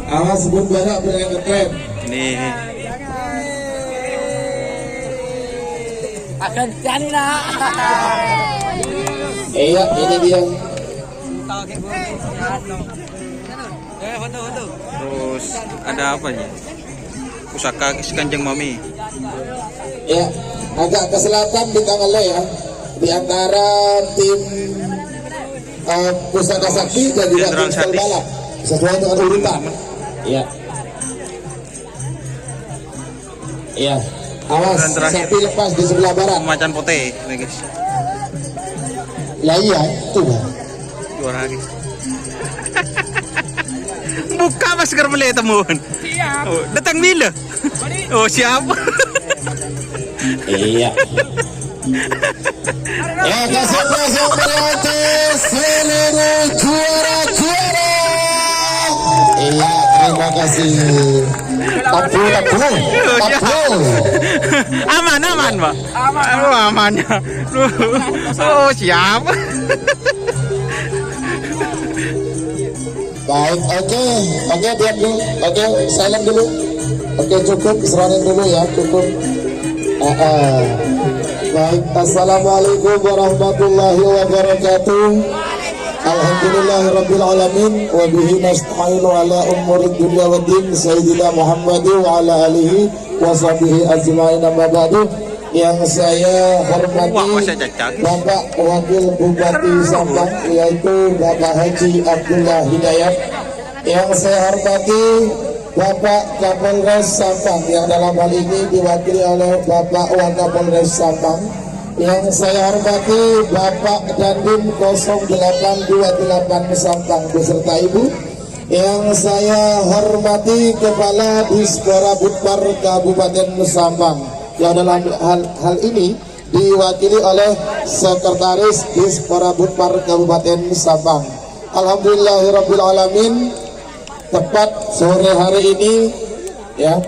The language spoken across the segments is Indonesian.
Awas sebelum banyak berani ngetrend. Ini akan cari nak. Iya, ini dia. terus ada apa nih? Pusaka Kanjeng Mami. Ya, agak ke selatan di Tangale ya. Di antara tim Pusaka Sakti dan juga Jenderal tim Sadis. balap. Sesuai dengan urutan. Iya. Iya. Awas, Dan terakhir. sapi lepas di sebelah barat. Macan putih, nih guys. Lah iya, itu lah. Juara guys. Buka masker beli temuan. Siap. Oh, datang bila? Oh siapa? Iya. Ya, kasih yang berarti seluruh juara-juara. Iya, terima kasih. Tapul. Aman, Pak. Oh, amannya. Oh, siapa? Baik, oke, diam dulu. Oke, silent dulu. Oke, cukup, seranin dulu ya, cukup. Baik, assalamualaikum warahmatullahi wabarakatuh. Alhamdulillahirabbil alamin wa bihi nasta'inu ala umurid dunya waddin sayyidina Muhammadin wa ala alihi wa sahbihi ajma'in amma ba'du. Yang saya hormati Bapak Wakil Bupati Sampang yaitu Bapak Haji Abdullah Hidayat. Yang saya hormati Bapak Kapolres Sampang yang dalam hal ini diwakili oleh Bapak Wakapolres Sampang. Yang saya hormati Bapak Dandim 0828 Sampang beserta Ibu. Yang saya hormati Kepala Disporabudpar Kabupaten Sampang yang dalam hal ini diwakili oleh Sekretaris Disporabudpar Kabupaten Sampang. Alhamdulillahirabbil alamin. Tepat sore hari ini ya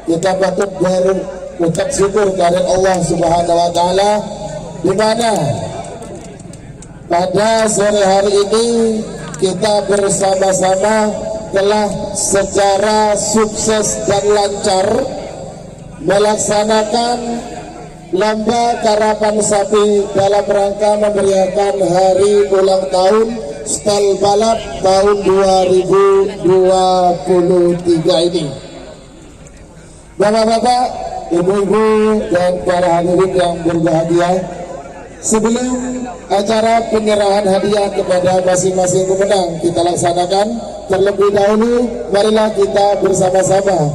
kita patut berucap syukur kepada Allah Subhanahu wa taala di mana pada sore hari ini kita bersama-sama telah secara sukses dan lancar melaksanakan lomba karapan sapi dalam rangka memeriahkan hari ulang tahun Stel Balap tahun 2023 ini. Bapak-bapak, ibu-ibu dan para hadirin yang berbahagia, sebelum acara penyerahan hadiah kepada masing-masing pemenang kita laksanakan, terlebih dahulu marilah kita bersama-sama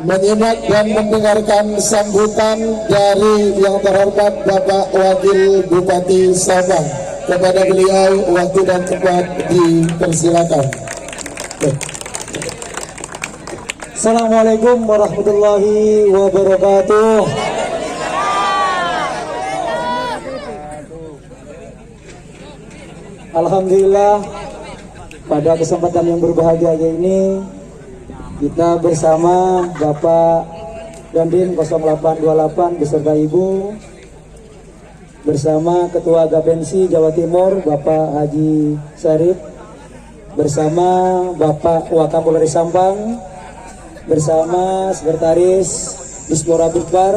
menyimak dan mendengarkan sambutan dari yang terhormat Bapak Wakil Bupati Sampang. Kepada beliau waktu dan tempat dipersilakan. Assalamualaikum warahmatullahi wabarakatuh. Alhamdulillah, pada kesempatan yang berbahagia ini kita bersama Bapak Dandim 0828 beserta Ibu, bersama Ketua Gapensi Jawa Timur Bapak Haji Syarif, bersama Bapak Wakapolres Sampang, bersama Sekretaris Disporabudpar,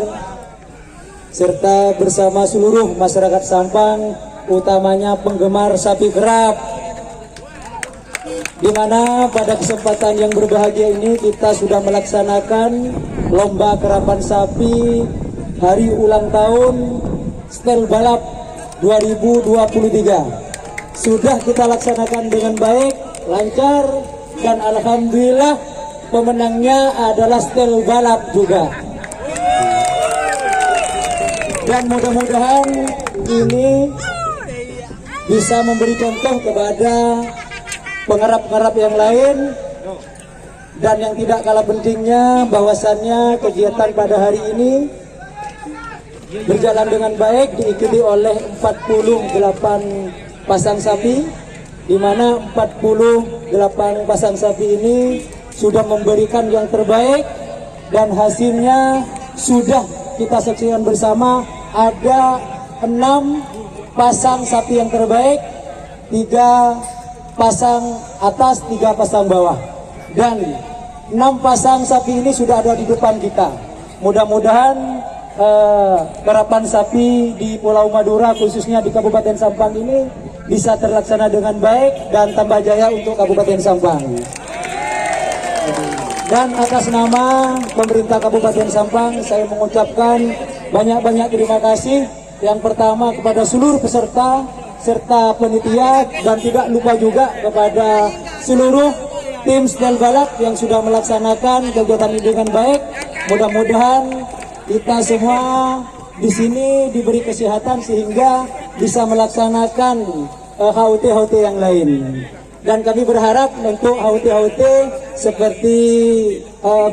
serta bersama seluruh masyarakat Sampang, utamanya penggemar sapi kerap, di mana pada kesempatan yang berbahagia ini kita sudah melaksanakan lomba karapan sapi hari ulang tahun Stel Balap 2023. Sudah kita laksanakan dengan baik, lancar, dan alhamdulillah pemenangnya adalah Stel Balap juga. Dan mudah-mudahan ini bisa memberi contoh kepada penggarap-penggarap yang lain, dan yang tidak kalah pentingnya bahwasannya kegiatan pada hari ini berjalan dengan baik, diikuti oleh 48 pasang sapi, di mana 48 pasang sapi ini sudah memberikan yang terbaik, dan hasilnya sudah kita saksikan bersama. Ada 6 pasang sapi yang terbaik, 3 pasang atas, 3 pasang bawah, dan 6 pasang sapi ini sudah ada di depan kita. Mudah-mudahan karapan sapi di Pulau Madura, khususnya di Kabupaten Sampang ini bisa terlaksana dengan baik dan tambah jaya untuk Kabupaten Sampang. Dan atas nama pemerintah Kabupaten Sampang, saya mengucapkan banyak-banyak terima kasih. Yang pertama kepada seluruh peserta serta panitia, dan tidak lupa juga kepada seluruh tim Snel Balap yang sudah melaksanakan kegiatan ini dengan baik. Mudah-mudahan kita semua di sini diberi kesehatan sehingga bisa melaksanakan HUT-HUT yang lain. Dan kami berharap untuk HUT-HUT seperti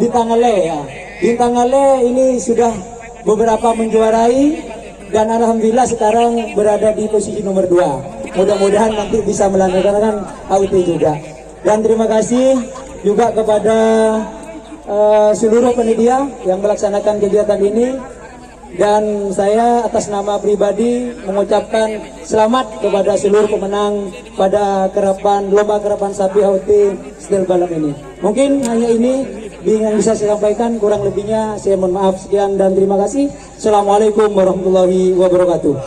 Bintang Ale ya. Bintang Ale ini sudah beberapa menjuarai dan alhamdulillah sekarang berada di posisi nomor 2. Mudah-mudahan nanti bisa melaksanakan HUT juga. Dan terima kasih juga kepada seluruh panitia yang melaksanakan kegiatan ini, dan saya atas nama pribadi mengucapkan selamat kepada seluruh pemenang pada lomba karapan sapi HUT Snel Balap ini. Mungkin hanya ini yang bisa saya sampaikan, kurang lebihnya saya mohon maaf. Sekian dan terima kasih. Assalamualaikum warahmatullahi wabarakatuh.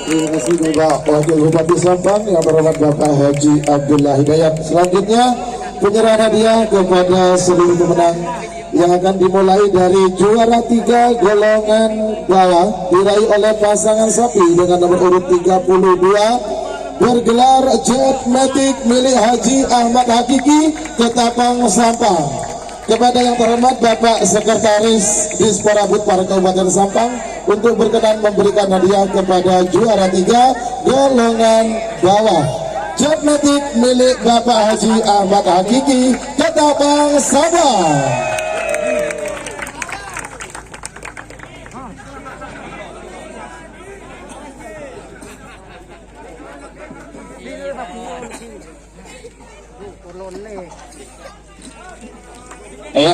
Terima kasih Bapak Wakil Bupati Sampang yang berhormat Bapak Haji Abdullah Hidayat. Selanjutnya penyerahan hadiah kepada seluruh pemenang yang akan dimulai dari juara 3 golongan bawah diraih oleh pasangan sapi dengan nomor urut 32 bergelar Jet Matic milik Haji Ahmad Hakiki Ketapang Sampang. Kepada yang terhormat Bapak Sekretaris Disporabut Para Kabupaten Sampang untuk berkenan memberikan hadiah kepada juara 3 golongan bawah Jet Matic milik Bapak Haji Ahmad Hakiki Ketapang Sampang.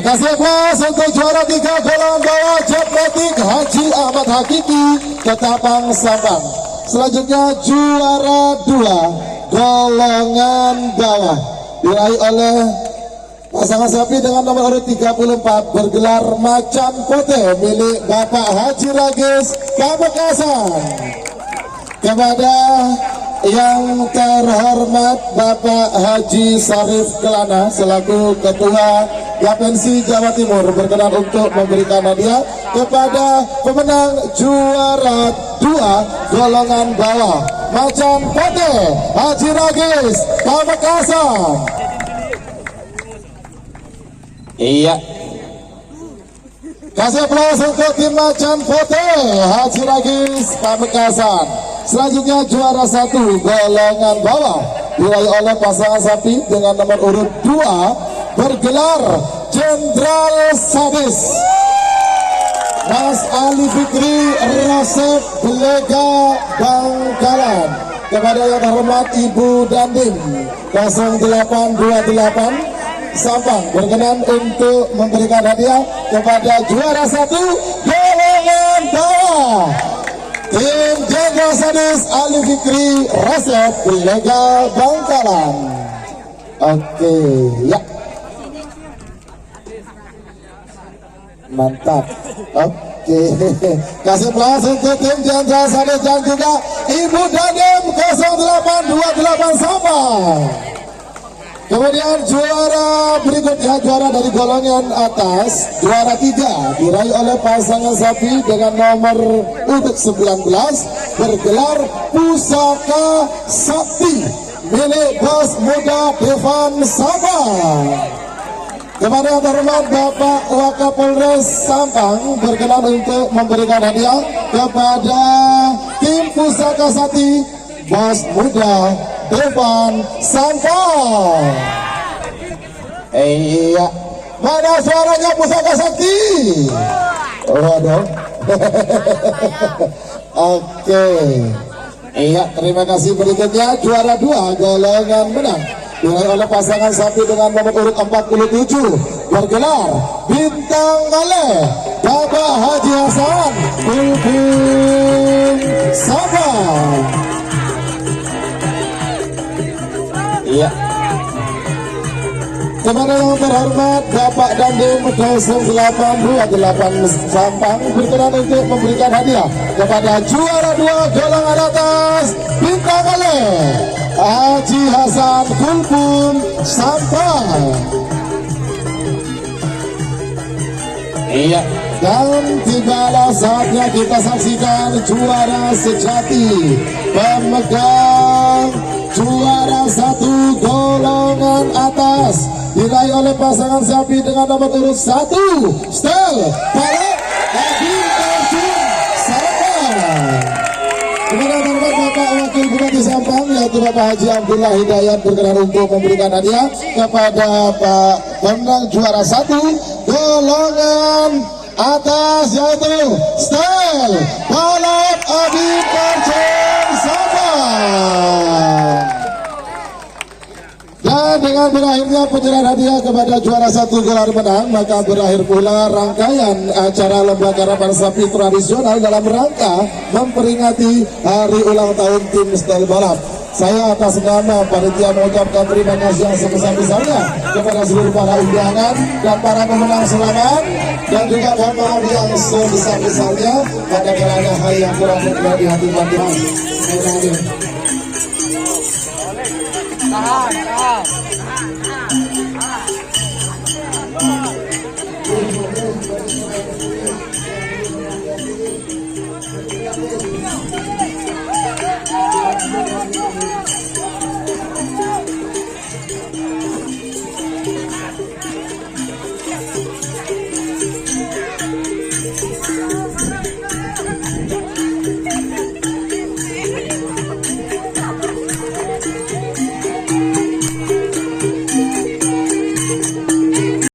Kasih aplaus untuk juara 3 golongan bawah Jet Matic Haji Ahmad Hakiki Ketapang Sampang. Selanjutnya juara 2 golongan bawah diraih oleh pasangan sapi dengan nomor urut 34 bergelar Macan Pote milik Bapak Haji Ragis Pamekasan. Kepada yang terhormat Bapak Haji Sarif Kelana selaku Ketua Gapensi Jawa Timur berkenan untuk memberikan hadiah kepada pemenang juara 2 golongan bawah Macan Pote Haji Ragis Pamekasan. Iya, kasih aplaus untuk tim Macan Pote Haji Ragis Pamekasan. Selanjutnya juara 1 golongan bawah diraih oleh pasangan sapi dengan nomor urut 2 bergelar Jenderal Sadis Mas Ali Fikri Rasep Belega Bangkalan. Kepada yang terhormat Ibu Dandim 0828 Sampang berkenan untuk memberikan hadiah kepada juara 1 golongan bawah tim Jenderal Sadis Ali Fikri Rasep Belega Bangkalan. Oke, ya. Mantap. Oke. Kasih aplaus untuk tim Jenderal Sadis dan juga Ibu Dandim 0828 Sampang. Kemudian juara berikutnya, juara dari golongan atas, juara 3 diraih oleh pasangan sapi dengan nomor urut 19 bergelar Pusaka Sakti milik Bos Muda Devan Sampang. Kepada yang terhormat Bapak Wakapolres Sampang berkenan untuk memberikan hadiah kepada tim Pusaka Sakti Bos Muda Devan Sampang. Iya, mana suaranya Pusaka Sakti? Waduh. Oke. Iya, terima kasih. Berikutnya juara 2 golongan menang diraih oleh pasangan sapi dengan nomor urut 47 bergelar Bintang Ale Bapak Haji Hasan Bulbul Sampang. Iya. Kepada yang terhormat Bapak Dandim 0828 Sampang berkenan untuk memberikan hadiah kepada juara 2 golongan atas bintang kali Haji Hasan Kulpun Sampang. Iya. Dan tibalah saatnya kita saksikan juara sejati, pemegang juara 1 golongan atas diraih oleh pasangan sapi dengan nomor urut 1 Stel Balap Adi Arjun Sampang. Kepada hormat Bapak Wakil Bupati Sampang yaitu Bapak Haji Abdullah Hidayat berkenan untuk memberikan hadiah kepada Pak pemenang juara 1 golongan atas yaitu Stel Balap Adi Arjun Sampang. Dan dengan berakhirnya penyerahan hadiah kepada juara 1 gelar menang, maka berakhir pula rangkaian acara lomba karapan sapi tradisional dalam rangka memperingati hari ulang tahun tim Stel Balap. Saya atas nama panitia mengucapkan terima kasih yang sebesar-besarnya kepada seluruh para undangan dan para pemenang selamat, dan juga mohon maaf yang sebesar-besarnya pada ada hal yang kurang berkenan di hati pantian. Tahan.